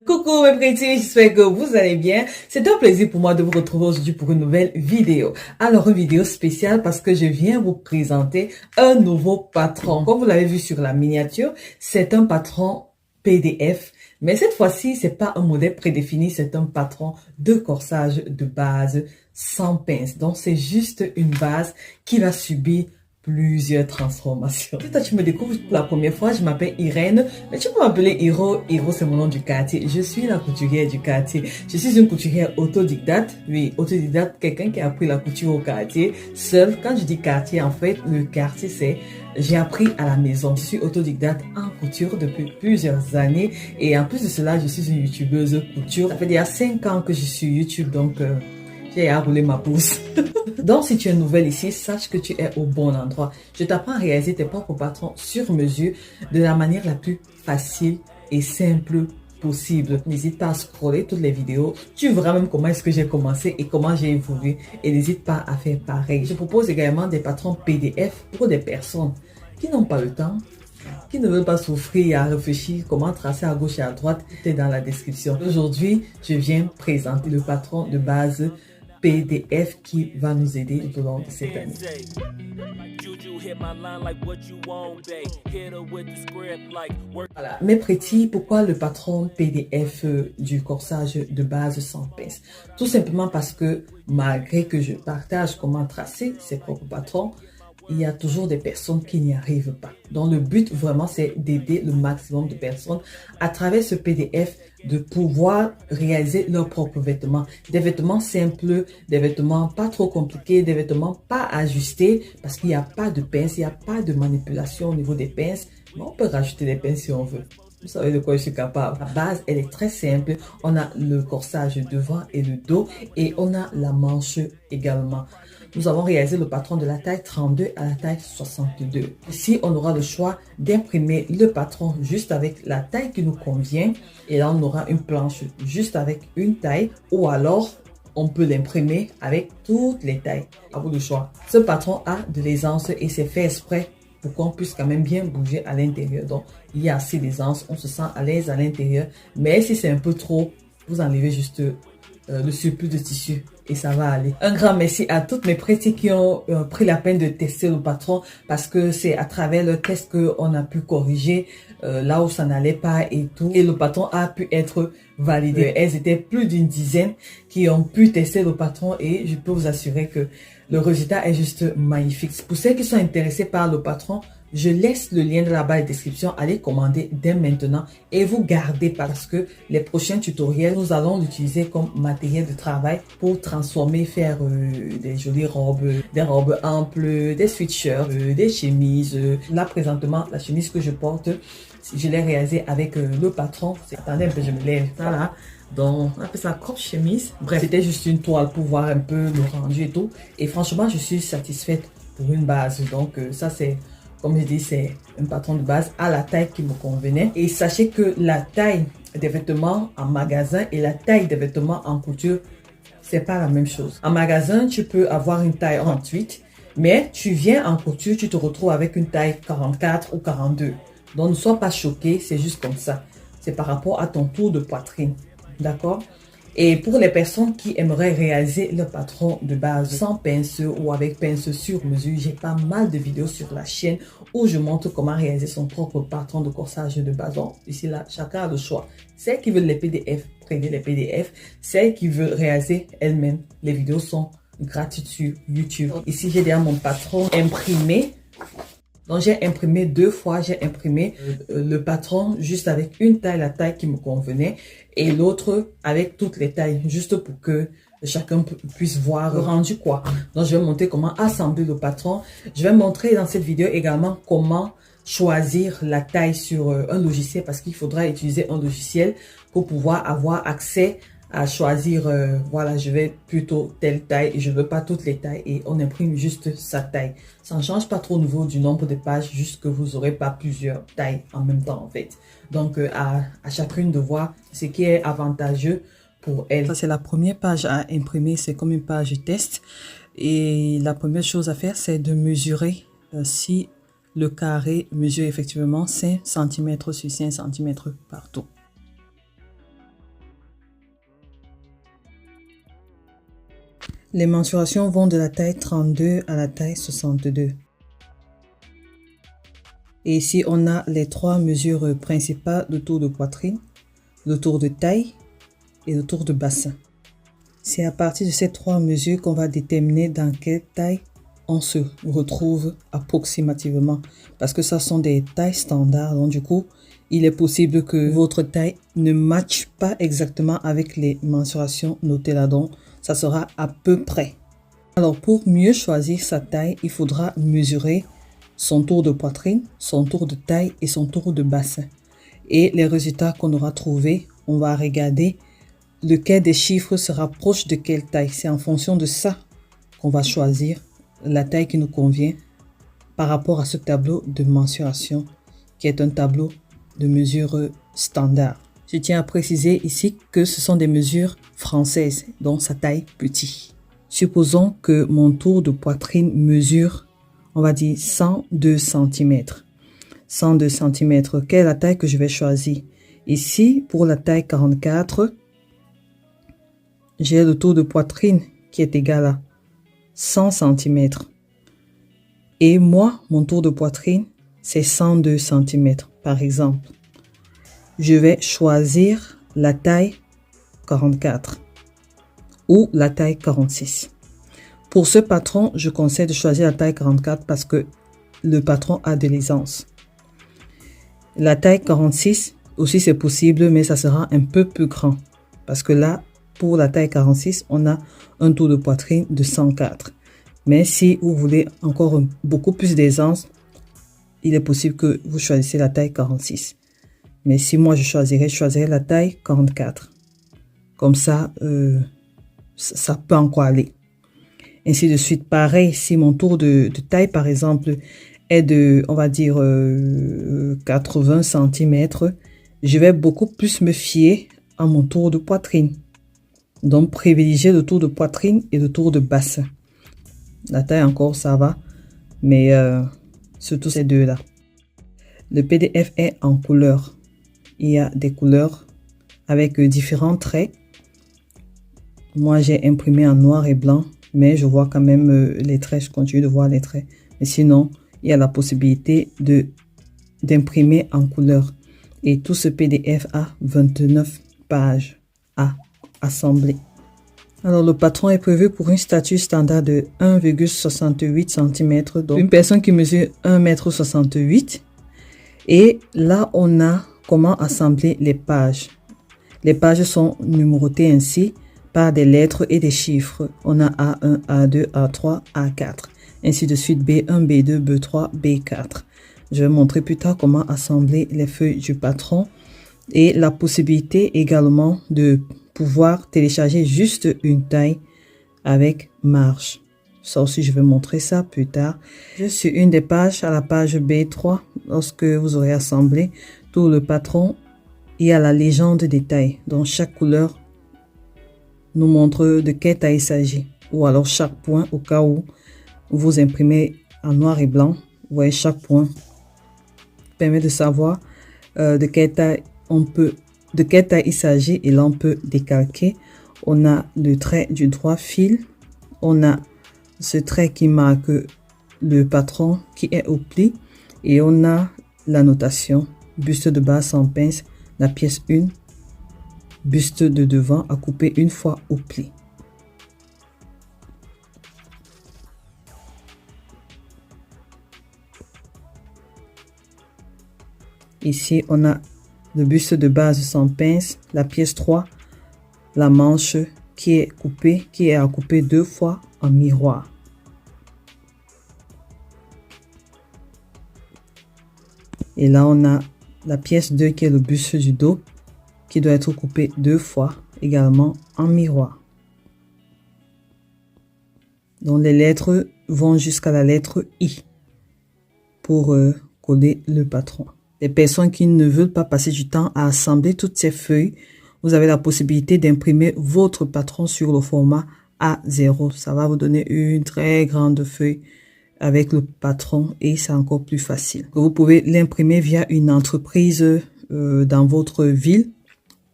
Coucou mes petits, j'espère que vous allez bien. C'est un plaisir pour moi de vous retrouver aujourd'hui pour une nouvelle vidéo. Alors, une vidéo spéciale parce que je viens vous présenter un nouveau patron. Comme vous l'avez vu sur la miniature, c'est un patron PDF. Mais cette fois-ci, c'est pas un modèle prédéfini, c'est un patron de corsage de base sans pince. Donc, c'est juste une base qui va subir plusieurs transformations. Si toi tu me découvres pour la première fois, je m'appelle Irène, mais tu peux m'appeler Hiro. Hiro, c'est mon nom du quartier. Je suis la couturière du quartier. Je suis une couturière autodidacte. Oui, autodidacte, quelqu'un qui a appris la couture au quartier seul. Quand je dis quartier, en fait, le quartier c'est j'ai appris à la maison. Je suis autodidacte en couture depuis plusieurs années et en plus de cela, je suis une youtubeuse couture. Ça fait déjà 5 ans que je suis YouTube, donc j'ai à rouler ma pousse. Donc, si tu es nouvelle ici, sache que tu es au bon endroit. Je t'apprends à réaliser tes propres patrons sur mesure de la manière la plus facile et simple possible. N'hésite pas à scroller toutes les vidéos. Tu verras même comment est-ce que j'ai commencé et comment j'ai évolué. Et n'hésite pas à faire pareil. Je propose également des patrons PDF pour des personnes qui n'ont pas le temps, qui ne veulent pas souffrir et à réfléchir comment tracer à gauche et à droite. C'est dans la description. Aujourd'hui, je viens présenter le patron de base PDF qui va nous aider tout au long de cette année. Voilà. Mes petits, pourquoi le patron PDF du corsage de base sans pince? Tout simplement parce que malgré que je partage comment tracer ses propres patrons, il y a toujours des personnes qui n'y arrivent pas. Donc le but vraiment c'est d'aider le maximum de personnes à travers ce PDF de pouvoir réaliser leurs propres vêtements. Des vêtements simples, des vêtements pas trop compliqués, des vêtements pas ajustés parce qu'il n'y a pas de pince, il n'y a pas de manipulation au niveau des pinces. Mais on peut rajouter des pinces si on veut. Vous savez de quoi je suis capable. La base, elle est très simple. On a le corsage devant et le dos et on a la manche également. Nous avons réalisé le patron de la taille 32 à la taille 62. Ici, on aura le choix d'imprimer le patron juste avec la taille qui nous convient. Et là, on aura une planche juste avec une taille ou alors on peut l'imprimer avec toutes les tailles. À vous le choix. Ce patron a de l'aisance et c'est fait exprès pour qu'on puisse quand même bien bouger à l'intérieur. Donc, il y a assez d'aisance, on se sent à l'aise à l'intérieur. Mais si c'est un peu trop, vous enlevez juste le surplus de tissu et ça va aller. Un grand merci à toutes mes pratiques qui ont pris la peine de tester le patron parce que c'est à travers le test qu'on a pu corriger là où ça n'allait pas et tout. Et le patron a pu être validé. Elles étaient plus d'une dizaine qui ont pu tester le patron et je peux vous assurer que le résultat est juste magnifique. Pour ceux qui sont intéressés par le patron, je laisse le lien de la barre de description. Allez commander dès maintenant et vous gardez parce que les prochains tutoriels, nous allons l'utiliser comme matériel de travail pour transformer, faire des jolies robes, des robes amples, des sweatshirts, des chemises. Là, présentement, la chemise que je porte, je l'ai réalisée avec le patron. Attendez un peu, je me lève. Voilà. Donc, on appelle ça crop chemise. Bref, c'était juste une toile pour voir un peu le rendu et tout. Et franchement, je suis satisfaite pour une base. Donc, ça, c'est, comme je dis, c'est un patron de base à la taille qui me convenait. Et sachez que la taille des vêtements en magasin et la taille des vêtements en couture, c'est pas la même chose. En magasin, tu peux avoir une taille 38, mais tu viens en couture, tu te retrouves avec une taille 44 ou 42. Donc, ne sois pas choqué, c'est juste comme ça. C'est par rapport à ton tour de poitrine. D'accord? Et pour les personnes qui aimeraient réaliser le patron de base sans pince ou avec pince sur mesure, j'ai pas mal de vidéos sur la chaîne où je montre comment réaliser son propre patron de corsage de base. Donc, ici, là, chacun a le choix. Celles qui veulent les PDF, prenez les PDF. Celles qui veulent réaliser elles-mêmes, les vidéos sont gratuites sur YouTube. Ici, j'ai déjà mon patron imprimé. Donc, j'ai imprimé 2 fois, j'ai imprimé le patron juste avec une taille, la taille qui me convenait, et l'autre avec toutes les tailles, juste pour que chacun puisse voir le rendu quoi. Donc, je vais montrer comment assembler le patron. Je vais montrer dans cette vidéo également comment choisir la taille sur un logiciel parce qu'il faudra utiliser un logiciel pour pouvoir avoir accès à choisir, voilà, je vais plutôt telle taille et je veux pas toutes les tailles et on imprime juste sa taille. Ça ne change pas trop au niveau du nombre de pages, juste que vous aurez pas plusieurs tailles en même temps en fait. Donc à chacune de voir ce qui est avantageux pour elle. Ça c'est la première page à imprimer, c'est comme une page test et la première chose à faire c'est de mesurer si le carré mesure effectivement 5 cm sur 5 cm partout. Les mensurations vont de la taille 32 à la taille 62. Et ici, on a les trois mesures principales de tour de poitrine, le tour de taille et le tour de bassin. C'est à partir de ces trois mesures qu'on va déterminer dans quelle taille on se retrouve approximativement. Parce que ça sont des tailles standards. Donc du coup, il est possible que votre taille ne matche pas exactement avec les mensurations notées là. Donc, ça sera à peu près. Alors, pour mieux choisir sa taille, il faudra mesurer son tour de poitrine, son tour de taille et son tour de bassin. Et les résultats qu'on aura trouvés, on va regarder lequel des chiffres se rapproche de quelle taille. C'est en fonction de ça qu'on va choisir la taille qui nous convient par rapport à ce tableau de mensuration qui est un tableau de mesure standard. Je tiens à préciser ici que ce sont des mesures françaises, donc sa taille petit. Supposons que mon tour de poitrine mesure, on va dire 102 cm. 102 cm, quelle est la taille que je vais choisir? Ici, pour la taille 44, j'ai le tour de poitrine qui est égal à 100 cm. Et moi, mon tour de poitrine, c'est 102 cm, par exemple. Je vais choisir la taille 44 ou la taille 46. Pour ce patron, je conseille de choisir la taille 44 parce que le patron a de l'aisance. La taille 46, aussi c'est possible, mais ça sera un peu plus grand. Parce que là, pour la taille 46, on a un tour de poitrine de 104. Mais si vous voulez encore beaucoup plus d'aisance, il est possible que vous choisissiez la taille 46. Mais si moi je choisirais la taille 44. Comme ça, ça peut encore aller. Ainsi de suite. Pareil, si mon tour de taille, par exemple, est de, on va dire, 80 cm, je vais beaucoup plus me fier à mon tour de poitrine. Donc, privilégier le tour de poitrine et le tour de bassin. La taille encore, ça va, mais surtout ces deux-là. Le PDF est en couleur. Il y a des couleurs avec différents traits. Moi, j'ai imprimé en noir et blanc, mais je vois quand même les traits. Je continue de voir les traits. Mais sinon, il y a la possibilité d'imprimer en couleur. Et tout ce PDF a 29 pages à assembler. Alors, le patron est prévu pour une stature standard de 1,68 cm. Donc, une personne qui mesure 1,68 m. Et là, on a comment assembler les pages. Les pages sont numérotées ainsi par des lettres et des chiffres. On a A1, A2, A3, A4. Ainsi de suite, B1, B2, B3, B4. Je vais montrer plus tard comment assembler les feuilles du patron. Et la possibilité également de pouvoir télécharger juste une taille avec marge. Ça aussi, je vais montrer ça plus tard. Je suis une des pages, à la page B3. Lorsque vous aurez assemblé tout le patron, il y a la légende des tailles. Donc, chaque couleur nous montre de quelle taille il s'agit. Ou alors, chaque point, au cas où vous imprimez en noir et blanc, vous voyez chaque point permet de savoir de quelle taille il s'agit. Et là, on peut décalquer. On a le trait du droit fil. On a ce trait qui marque le patron qui est au pli. Et on a la notation. Buste de base sans pince, la pièce 1. Buste de devant à couper une fois au pli. Ici, on a le buste de base sans pince, la pièce 3, la manche qui est à couper 2 fois en miroir. Et là, on a la pièce 2 qui est le buste du dos qui doit être coupé 2 fois également en miroir. Donc, les lettres vont jusqu'à la lettre I pour coller le patron. Les personnes qui ne veulent pas passer du temps à assembler toutes ces feuilles, vous avez la possibilité d'imprimer votre patron sur le format A0. Ça va vous donner une très grande feuille avec le patron et c'est encore plus facile. Vous pouvez l'imprimer via une entreprise dans votre ville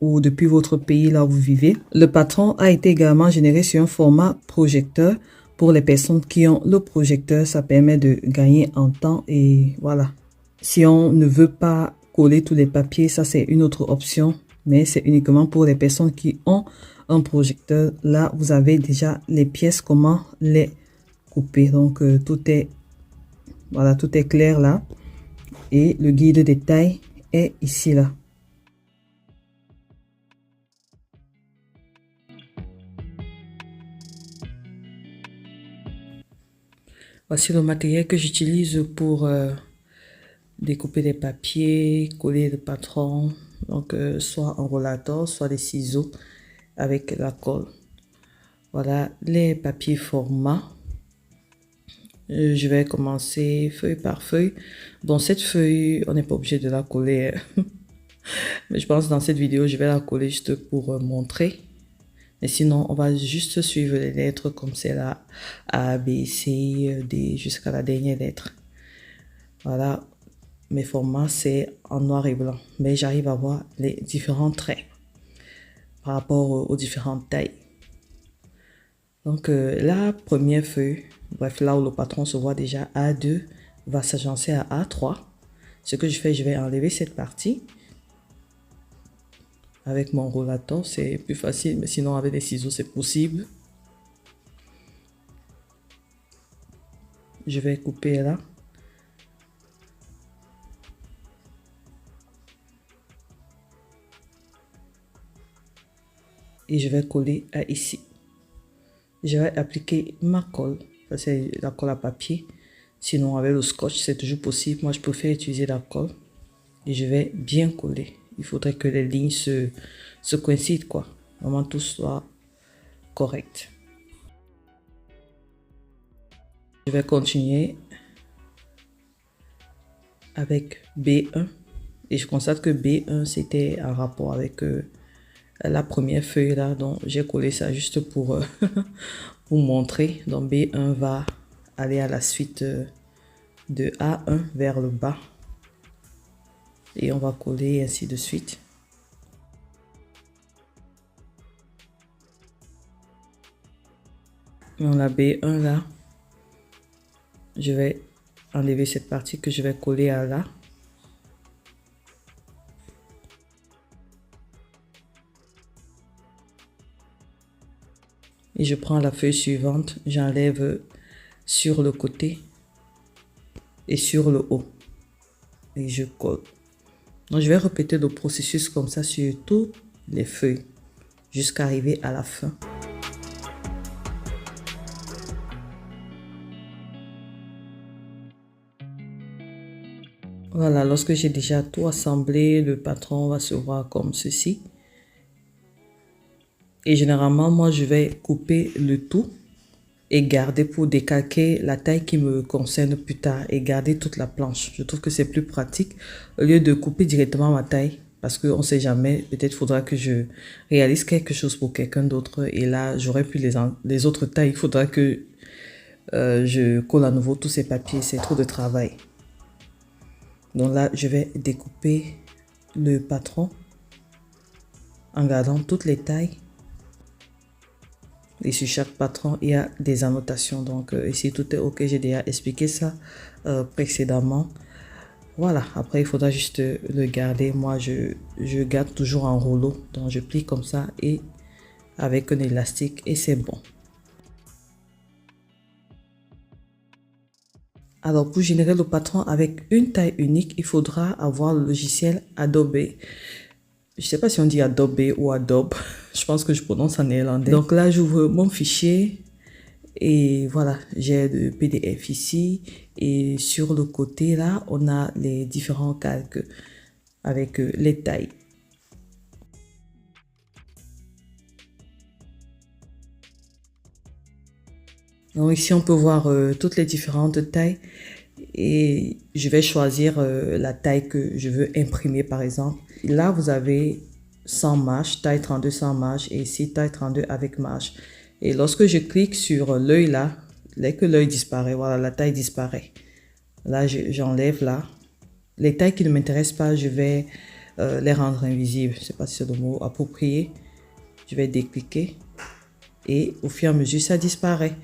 ou depuis votre pays là où vous vivez. Le patron a été également généré sur un format projecteur. Pour les personnes qui ont le projecteur, ça permet de gagner en temps et voilà. Si on ne veut pas coller tous les papiers, ça c'est une autre option, mais c'est uniquement pour les personnes qui ont un projecteur. Là, vous avez déjà les pièces, comment les couper. Donc, tout est clair là. Et le guide de détail est ici là. Voici le matériel que j'utilise pour découper des papiers, coller le patron. Donc, soit en rollator, soit des ciseaux avec la colle. Voilà les papiers format. Je vais commencer feuille par feuille. Bon, cette feuille, on n'est pas obligé de la coller. Mais je pense que dans cette vidéo, je vais la coller juste pour montrer. Mais sinon, on va juste suivre les lettres comme c'est là. A, B, C, D, jusqu'à la dernière lettre. Voilà. Mes formats, c'est en noir et blanc. Mais j'arrive à voir les différents traits par rapport aux différentes tailles. Donc, la première feuille, bref, là où le patron se voit déjà, A2 va s'agencer à A3. Ce que je fais, je vais enlever cette partie. Avec mon rollator, c'est plus facile, mais sinon avec des ciseaux, c'est possible. Je vais couper là. Et je vais coller à ici. Je vais appliquer ma colle. Ça, c'est la colle à papier. Sinon, avec le scotch, c'est toujours possible. Moi, je préfère utiliser la colle. Et je vais bien coller. Il faudrait que les lignes se coïncident, quoi. Vraiment, tout soit correct. Je vais continuer avec B1. Et je constate que B1, c'était en rapport avec la première feuille là. Donc, j'ai collé ça juste pour vous montrer. Donc, B1 va aller à la suite de A1 vers le bas. Et on va coller ainsi de suite. On a B1 là. Je vais enlever cette partie que je vais coller à là. Et je prends la feuille suivante, j'enlève sur le côté et sur le haut. Et je colle. Donc, je vais répéter le processus comme ça sur toutes les feuilles jusqu'à arriver à la fin. Voilà, lorsque j'ai déjà tout assemblé, le patron va se voir comme ceci. Et généralement, moi, je vais couper le tout et garder pour décalquer la taille qui me concerne plus tard et garder toute la planche. Je trouve que c'est plus pratique au lieu de couper directement ma taille parce qu'on ne sait jamais, peut-être faudra que je réalise quelque chose pour quelqu'un d'autre et là, j'aurai plus les autres tailles. Il faudra que je colle à nouveau tous ces papiers, c'est trop de travail. Donc là, je vais découper le patron en gardant toutes les tailles. Et sur chaque patron, il y a des annotations. Donc ici, tout est OK. J'ai déjà expliqué ça précédemment. Voilà. Après, il faudra juste le garder. Moi, je garde toujours en rouleau. Donc, je plie comme ça et avec un élastique et c'est bon. Alors, pour générer le patron avec une taille unique, il faudra avoir le logiciel Adobe. Je ne sais pas si on dit Adobe ou Adobe. Je pense que je prononce en néerlandais. Donc là, j'ouvre mon fichier et voilà, j'ai le PDF ici. Et sur le côté là, on a les différents calques avec les tailles. Donc ici, on peut voir toutes les différentes tailles. Et je vais choisir la taille que je veux imprimer par exemple. Là, vous avez 100 marges, taille 32 sans marge et ici taille 32 avec marge. Et lorsque je clique sur l'œil là, dès que l'œil disparaît, voilà, la taille disparaît. Là, j'enlève là. Les tailles qui ne m'intéressent pas, je vais les rendre invisibles. Je ne sais pas si c'est le mot approprié. Je vais décliquer et au fur et à mesure, ça disparaît.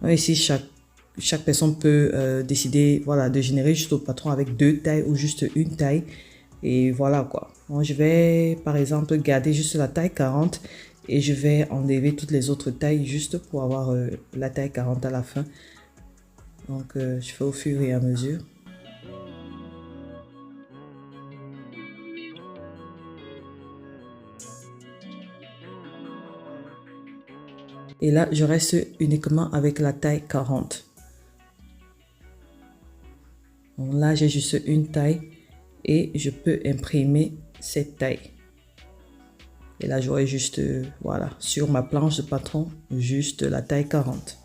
Ici, chaque personne peut décider voilà, de générer juste au patron avec 2 tailles ou juste une taille. Et voilà quoi. Moi, je vais par exemple garder juste la taille 40 et je vais enlever toutes les autres tailles juste pour avoir la taille 40 à la fin. Donc, je fais au fur et à mesure. Et là, je reste uniquement avec la taille 40. Donc là, j'ai juste une taille et je peux imprimer cette taille. Et là, j'aurai juste, voilà, sur ma planche de patron, juste la taille 40.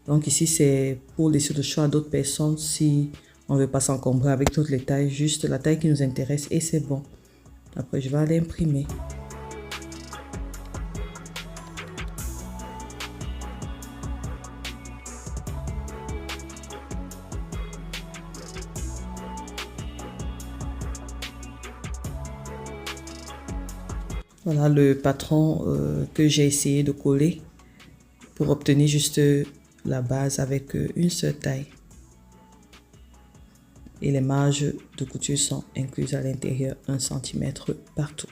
Donc ici, c'est pour laisser le choix à d'autres personnes si on ne veut pas s'encombrer avec toutes les tailles, juste la taille qui nous intéresse et c'est bon. Après, je vais aller imprimer. Voilà le patron que j'ai essayé de coller pour obtenir juste la base avec une seule taille. Et les marges de couture sont incluses à l'intérieur 1 cm partout.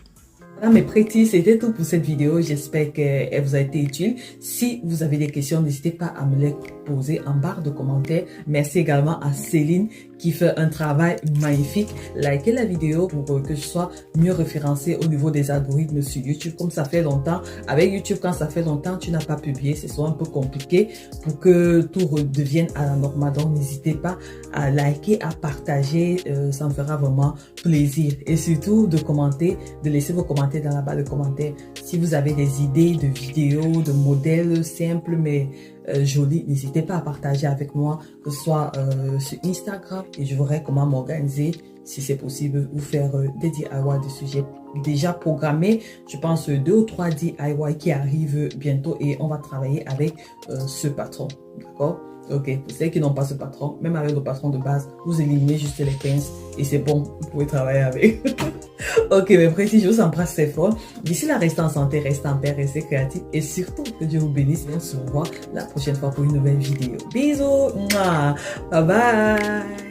Voilà mes pretties, c'était tout pour cette vidéo. J'espère qu'elle vous a été utile. Si vous avez des questions, n'hésitez pas à me les poser en barre de commentaires. Merci également à Céline qui fait un travail magnifique. Likez la vidéo pour que je sois mieux référencé au niveau des algorithmes sur YouTube. Comme ça fait longtemps, avec YouTube, quand ça fait longtemps, tu n'as pas publié, c'est souvent un peu compliqué pour que tout redevienne à la normale. Donc, n'hésitez pas à liker, à partager, ça me fera vraiment plaisir. Et surtout, de commenter, de laisser vos commentaires dans la barre de commentaires. Si vous avez des idées de vidéos, de modèles simples, mais jolis, n'hésitez pas à partager avec moi, que ce soit sur Instagram, et je verrai comment m'organiser, si c'est possible, ou faire des DIY de sujets déjà programmés. Je pense 2 ou 3 DIY qui arrivent bientôt et on va travailler avec ce patron, d'accord? Ok, pour ceux qui n'ont pas ce patron, même avec le patron de base, vous éliminez juste les pinces et c'est bon, vous pouvez travailler avec. Ok, mes petits, je vous embrasse très fort. D'ici là, restez en santé, restez en paix, restez créatifs et surtout que Dieu vous bénisse. Et on se revoit la prochaine fois pour une nouvelle vidéo. Bisous, bye bye.